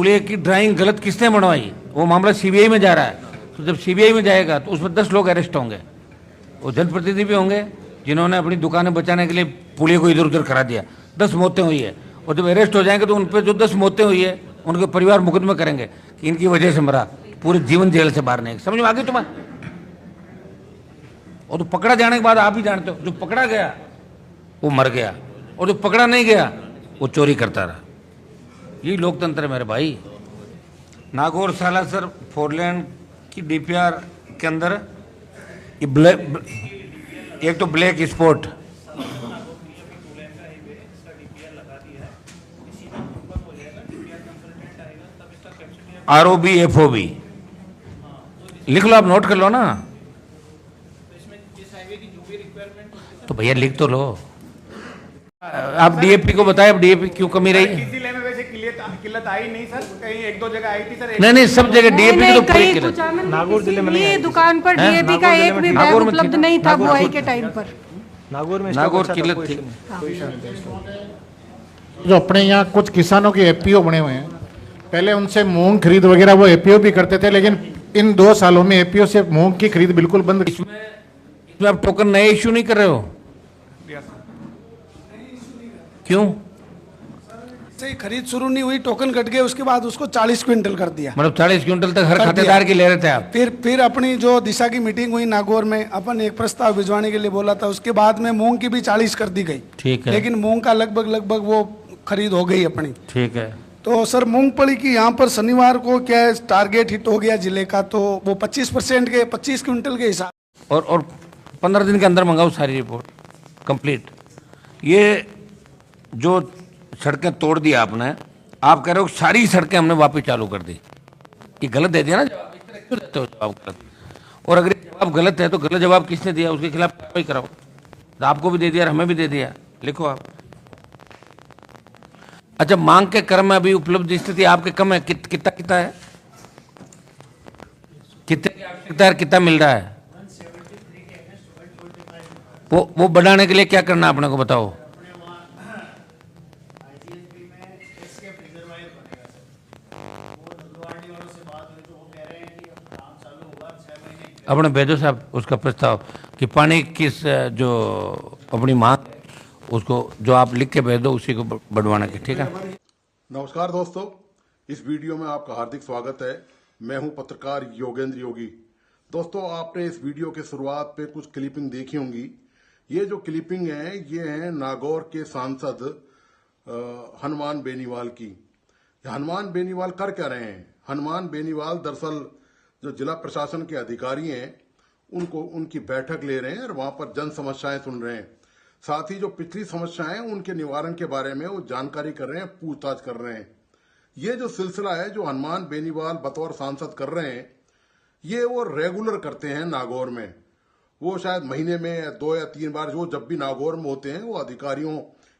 पुलिया की ड्राइंग गलत किसने बनवाई, वो मामला सीबीआई में जा रहा है। तो जब सीबीआई में जाएगा तो उसमें 10 लोग अरेस्ट होंगे, वो जनप्रतिनिधि भी होंगे जिन्होंने अपनी दुकानें बचाने के लिए पुलिया को इधर उधर करा दिया, 10 मौतें हुई है। और जब अरेस्ट हो जाएंगे तो उन पर जो 10 मौतें हुई है उनके परिवार मुकदमे करेंगे कि इनकी वजह से मरा, पूरे जीवन जेल से बाहर नहीं। समझ में आ गई तुम्हें? और तो पकड़ा जाने के बाद आप ही जानते हो, जो पकड़ा गया वो मर गया और जो पकड़ा नहीं गया वो चोरी करता रहा। यही लोकतंत्र है मेरे भाई। नागौर सालासर 4 लेन की डीपीआर के अंदर ये एक तो ब्लैक स्पॉट, ROB FOB लिख लो, आप नोट कर लो ना। तो भैया लिख तो लो। आप डीएपी को बताएं, अब डीएपी क्यों कमी रही? किसी जिले में वैसे किल्लत आई नहीं सर, कहीं 1-2 जगह आई थी सर। नहीं, सब जगह डीएपी की तो पूरी किल्लत। नागौर जिले में ये दुकान पर डीएपी का एक भी बैग उपलब्ध नहीं था बुआई के टाइम पर। नागौर किल्लत थी। जो अपने यहाँ कुछ किसानों के एपीओ बने हुए हैं, पहले उनसे मूंग खरीद वगैरह वो एपीओ भी करते थे, लेकिन इन 2 सालों में एपीओ से मूंग की खरीद बिल्कुल बंद। इसमें आप टोकन नए इश्यू नहीं कर रहे हो? क्यों? से खरीद शुरू नहीं हुई, टोकन कट गए, उसके बाद उसको 40 क्विंटल कर दिया। मतलब 40 क्विंटल तक हर खातेदार की ले रहे थे आप? फिर अपनी जो दिशा की मीटिंग हुई नागौर में, अपन एक प्रस्ताव भिजवाने के लिए बोला था, उसके बाद में मूंग की भी 40 कर दी गई। ठीक है। लेकिन मूंग का लगभग वो खरीद हो गई अपनी। ठीक है। तो सर मूंगफली की यहाँ पर शनिवार को क्या है, टारगेट हिट हो गया जिले का, तो वो 25% के 25 क्विंटल के हिसाब। और 15 दिन के अंदर मंगाओ सारी रिपोर्ट कंप्लीट। ये जो सड़कें तोड़ दी आपने, आप कह रहे हो सारी सड़कें हमने वापस चालू कर दी, ये गलत दे दिया ना जवाब। इस तरह क्यों देते हो जवाब गलत? और अगर जवाब गलत है तो गलत जवाब किसने दिया, उसके खिलाफ कार्रवाई कराओ। तो आपको भी दे दिया और हमें भी दे दिया, लिखो आप। अच्छा, मांग के क्रम में अभी उपलब्ध स्थिति आपके कम है, कितना है, कितने की आवश्यकता है, कितना मिल रहा है? वो बढ़ाने के लिए क्या करना है अपने को बताओ। अपने भेजो साहब उसका प्रस्ताव कि पानी किस जो अपनी मांग उसको जो आप लिख के भेज दो उसी को बढ़वाना के। ठीक है। नमस्कार दोस्तों, इस वीडियो में आपका हार्दिक स्वागत है। मैं हूं पत्रकार योगेंद्र योगी। दोस्तों, आपने इस वीडियो के शुरुआत पे कुछ क्लिपिंग देखी होंगी। ये जो क्लिपिंग है ये है नागौर के सांसद हनुमान बेनीवाल की। हनुमान बेनीवाल कर क्या रहे हैं? हनुमान बेनीवाल दरअसल जो जिला प्रशासन के अधिकारी हैं उनको उनकी बैठक ले रहे हैं और वहां पर जन समस्याएं सुन रहे हैं। साथ ही जो पिछली समस्याएं उनके निवारण के बारे में वो जानकारी कर रहे हैं, पूछताछ कर रहे हैं। ये जो सिलसिला है जो हनुमान बेनीवाल बतौर सांसद कर रहे हैं, ये वो रेगुलर करते हैं नागौर में। वो शायद महीने में 2 या 3 बार जो जब भी नागौर में होते हैं वो अधिकारियों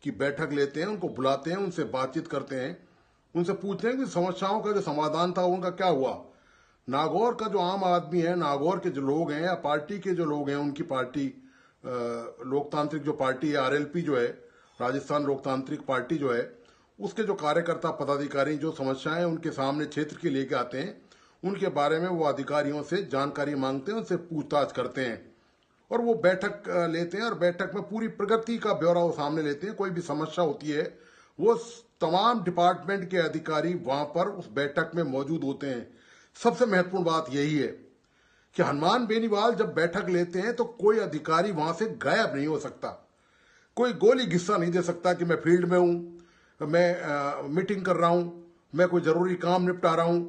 की बैठक लेते हैं, उनको बुलाते हैं, उनसे बातचीत करते हैं, उनसे पूछते हैं कि समस्याओं का जो समाधान था उनका क्या हुआ। नागौर का जो आम आदमी है, नागौर के जो लोग हैं या पार्टी के जो लोग हैं, उनकी पार्टी लोकतांत्रिक जो पार्टी है RLP जो है, राजस्थान लोकतांत्रिक पार्टी जो है, उसके जो कार्यकर्ता पदाधिकारी जो समस्याएं उनके सामने क्षेत्र के लेके आते हैं, उनके बारे में वो अधिकारियों से जानकारी मांगते हैं, उनसे पूछताछ करते हैं और वो बैठक लेते हैं और बैठक में पूरी प्रगति का ब्यौरा वो सामने लेते हैं। कोई भी समस्या होती है वो तमाम डिपार्टमेंट के अधिकारी वहां पर उस बैठक में मौजूद होते हैं। सबसे महत्वपूर्ण बात यही है कि हनुमान बेनीवाल जब बैठक लेते हैं तो कोई अधिकारी वहां से गायब नहीं हो सकता। कोई गोली घिस्सा नहीं दे सकता कि मैं फील्ड में हूं, मैं मीटिंग कर रहा हूं, मैं कोई जरूरी काम निपटा रहा हूं।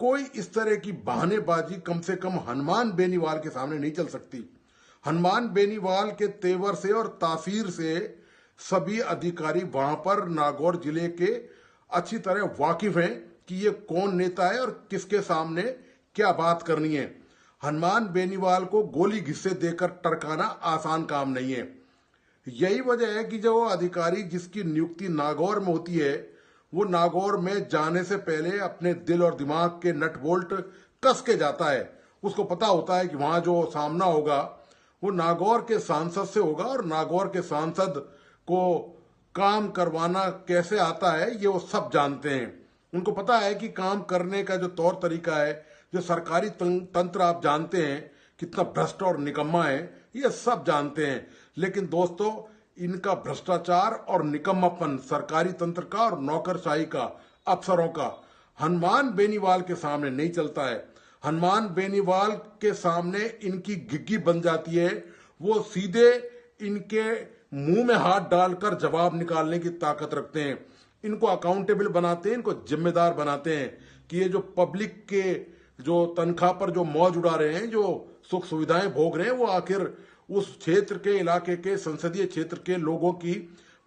कोई इस तरह की बहानेबाजी कम से कम हनुमान बेनीवाल के सामने नहीं चल सकती। हनुमान बेनीवाल के तेवर से और तासीर से सभी अधिकारी वहां पर नागौर जिले के अच्छी तरह वाकिफ हैं कि ये कौन नेता है और किसके सामने क्या बात करनी है। हनुमान बेनीवाल को गोली घिस्से देकर टरकाना आसान काम नहीं है। यही वजह है कि जो अधिकारी जिसकी नियुक्ति नागौर में होती है वो नागौर में जाने से पहले अपने दिल और दिमाग के नट बोल्ट कस के जाता है। उसको पता होता है कि वहां जो सामना होगा वो नागौर के सांसद से होगा और नागौर के सांसद को काम करवाना कैसे आता है ये वो सब जानते हैं। उनको पता है कि काम करने का जो तौर तरीका है, जो सरकारी तंत्र आप जानते हैं कितना भ्रष्ट और निकम्मा है, ये सब जानते हैं। लेकिन दोस्तों, इनका भ्रष्टाचार और निकम्मापन सरकारी तंत्र का और नौकरशाही का, अफसरों का, हनुमान बेनीवाल के सामने नहीं चलता है। हनुमान बेनीवाल के सामने इनकी घिग्गी बन जाती है। वो सीधे इनके मुंह में हाथ डालकर जवाब निकालने की ताकत रखते हैं। इनको अकाउंटेबल बनाते हैं, इनको जिम्मेदार बनाते हैं कि ये जो पब्लिक के जो तनख्वाह पर जो मौज उड़ा रहे हैं, जो सुख सुविधाएं भोग रहे हैं, वो आखिर उस क्षेत्र के, इलाके के, संसदीय क्षेत्र के लोगों की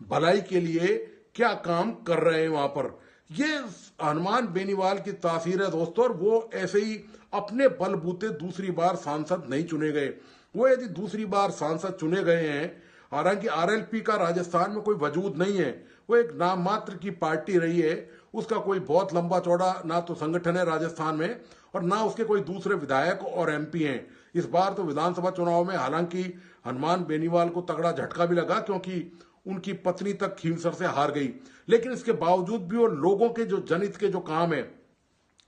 भलाई के लिए क्या काम कर रहे हैं वहां पर। ये हनुमान बेनीवाल की तासीर है दोस्तों। और वो ऐसे ही अपने बलबूते दूसरी बार सांसद नहीं चुने गए। वो यदि दूसरी बार सांसद चुने गए हैं, हालांकि आरएलपी का राजस्थान में कोई वजूद नहीं है, वो एक नाम मात्र की पार्टी रही है, उसका कोई बहुत लंबा चौड़ा ना तो संगठन है राजस्थान में, और ना उसके कोई दूसरे विधायक और एमपी हैं। इस बार तो विधानसभा चुनाव में हालांकि हनुमान बेनीवाल को तगड़ा झटका भी लगा, क्योंकि उनकी पत्नी तक खींवसर से हार गई। लेकिन इसके बावजूद भी वो लोगों के जो जनहित के जो काम है,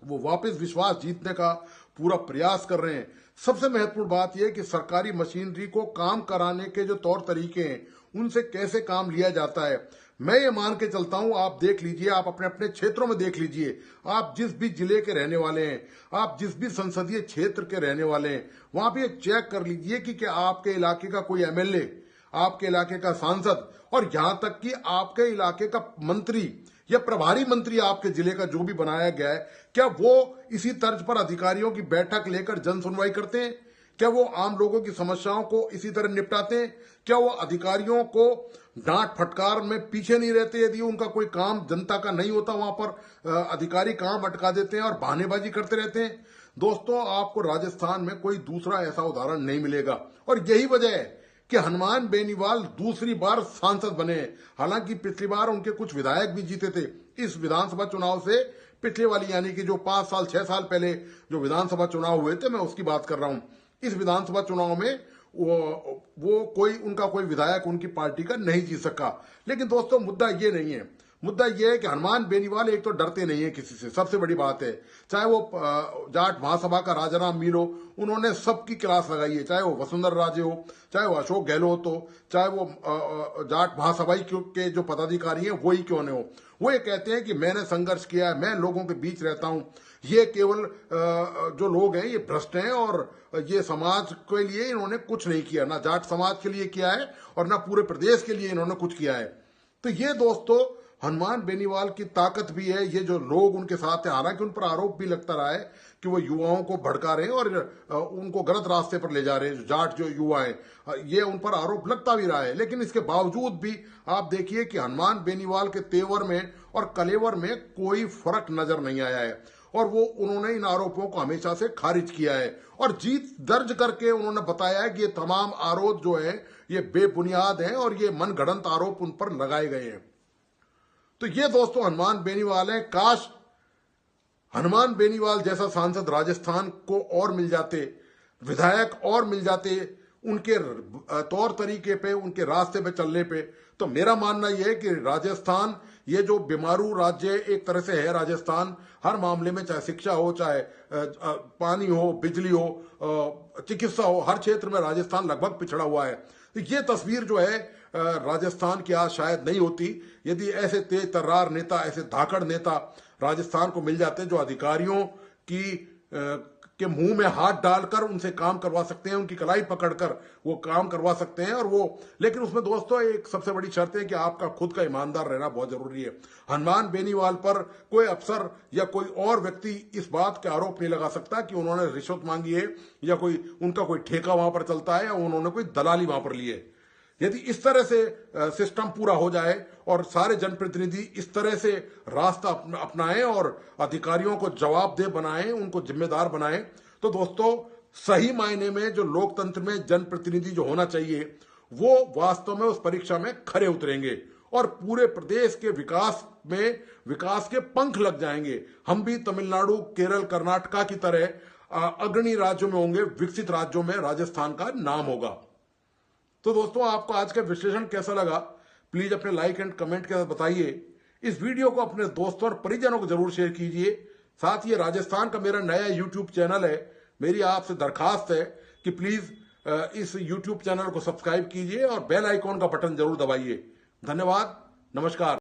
वो वापस विश्वास जीतने का पूरा प्रयास कर रहे हैं। सबसे महत्वपूर्ण बात यह कि सरकारी मशीनरी को काम कराने के जो तौर तरीके हैं, उनसे कैसे काम लिया जाता है। मैं ये मान के चलता हूं, आप देख लीजिए, आप अपने अपने क्षेत्रों में देख लीजिए, आप जिस भी जिले के रहने वाले हैं, आप जिस भी संसदीय क्षेत्र के रहने वाले हैं, वहां पे चेक कर लीजिए कि क्या आपके इलाके का कोई एमएलए, आपके इलाके का सांसद, और यहां तक कि आपके इलाके का मंत्री या प्रभारी मंत्री आपके जिले का जो भी बनाया गया है, क्या वो इसी तर्ज पर अधिकारियों की बैठक लेकर जन सुनवाई करते हैं? क्या वो आम लोगों की समस्याओं को इसी तरह निपटाते हैं? क्या वो अधिकारियों को डांट फटकार में पीछे नहीं रहते? यदि उनका कोई काम जनता का नहीं होता, वहां पर अधिकारी काम अटका देते हैं और बहानेबाजी करते रहते हैं। दोस्तों, आपको राजस्थान में कोई दूसरा ऐसा उदाहरण नहीं मिलेगा, और यही वजह है कि हनुमान बेनीवाल दूसरी बार सांसद बने। हालांकि पिछली बार उनके कुछ विधायक भी जीते थे। इस विधानसभा चुनाव से पिछले वाली, यानी कि जो 5 साल 6 साल पहले जो विधानसभा चुनाव हुए थे, मैं उसकी बात कर रहा हूं। इस विधानसभा चुनाव में वो उनका कोई विधायक उनकी पार्टी का नहीं जीत सका। लेकिन दोस्तों, मुद्दा ये नहीं है। मुद्दा यह है कि हनुमान बेनीवाल एक तो डरते नहीं है किसी से, सबसे बड़ी बात है। चाहे वो जाट महासभा का राजाराम मील हो, उन्होंने सबकी क्लास लगाई है, चाहे वो वसुंधरा राजे हो, चाहे वो अशोक गहलोत हो, चाहे वो जाट महासभा के जो पदाधिकारी हैं वही क्यों न हो। वो ये कहते हैं कि मैंने संघर्ष किया है, मैं लोगों के बीच रहता हूं। ये केवल जो लोग हैं ये भ्रष्ट हैं, और ये समाज के लिए इन्होंने कुछ नहीं किया, ना जाट समाज के लिए किया है और ना पूरे प्रदेश के लिए इन्होंने कुछ किया है। तो ये दोस्तों हनुमान बेनीवाल की ताकत भी है। ये जो लोग उनके साथ हैं, हालांकि उन पर आरोप भी लगता रहा है कि वो युवाओं को भड़का रहे हैं और उनको गलत रास्ते पर ले जा रहे हैं, जो जाट जो युवा है, ये उन पर आरोप लगता भी रहा है। लेकिन इसके बावजूद भी आप देखिए कि हनुमान बेनीवाल के तेवर में और कलेवर में कोई फर्क नजर नहीं आया है, और वो उन्होंने इन आरोपों को हमेशा से खारिज किया है और जीत दर्ज करके उन्होंने बताया है कि ये तमाम आरोप जो है ये बेबुनियाद हैं और ये मनगढ़ंत आरोप उन पर लगाए गए हैं। तो ये दोस्तों हनुमान बेनीवाल है। काश हनुमान बेनीवाल जैसा सांसद राजस्थान को और मिल जाते, विधायक और मिल जाते, उनके तौर तरीके पे, उनके रास्ते पे चलने पे, तो मेरा मानना यह है कि राजस्थान, ये जो बीमारू राज्य एक तरह से है राजस्थान, हर मामले में, चाहे शिक्षा हो, चाहे पानी हो, बिजली हो, चिकित्सा हो, हर क्षेत्र में राजस्थान लगभग पिछड़ा हुआ है। तो ये तस्वीर जो है राजस्थान की आज शायद नहीं होती यदि ऐसे तेज तर्रार नेता, ऐसे धाकड़ नेता राजस्थान को मिल जाते, जो अधिकारियों के मुंह में हाथ डालकर उनसे काम करवा सकते हैं, उनकी कलाई पकड़कर वो काम करवा सकते हैं। और वो, लेकिन उसमें दोस्तों एक सबसे बड़ी शर्त है कि आपका खुद का ईमानदार रहना बहुत जरूरी है। हनुमान बेनीवाल पर कोई अफसर या कोई और व्यक्ति इस बात के आरोप नहीं लगा सकता कि उन्होंने रिश्वत मांगी है या कोई उनका कोई ठेका वहां पर चलता है या उन्होंने कोई दलाली वहां पर ली है। यदि इस तरह से सिस्टम पूरा हो जाए और सारे जनप्रतिनिधि इस तरह से रास्ता अपनाएं और अधिकारियों को जवाबदेह बनाएं, उनको जिम्मेदार बनाएं, तो दोस्तों सही मायने में जो लोकतंत्र में जनप्रतिनिधि जो होना चाहिए वो वास्तव में उस परीक्षा में खरे उतरेंगे और पूरे प्रदेश के विकास के पंख लग जाएंगे। हम भी तमिलनाडु, केरल, कर्नाटका की तरह अग्रणी राज्यों में होंगे, विकसित राज्यों में राजस्थान का नाम होगा। तो दोस्तों आपको आज का विश्लेषण कैसा लगा, प्लीज अपने लाइक एंड कमेंट के साथ बताइए। इस वीडियो को अपने दोस्तों और परिजनों को जरूर शेयर कीजिए। साथ ही राजस्थान का मेरा नया यूट्यूब चैनल है, मेरी आपसे दरखास्त है कि प्लीज इस यूट्यूब चैनल को सब्सक्राइब कीजिए और बेल आइकॉन का बटन जरूर दबाइए। धन्यवाद, नमस्कार।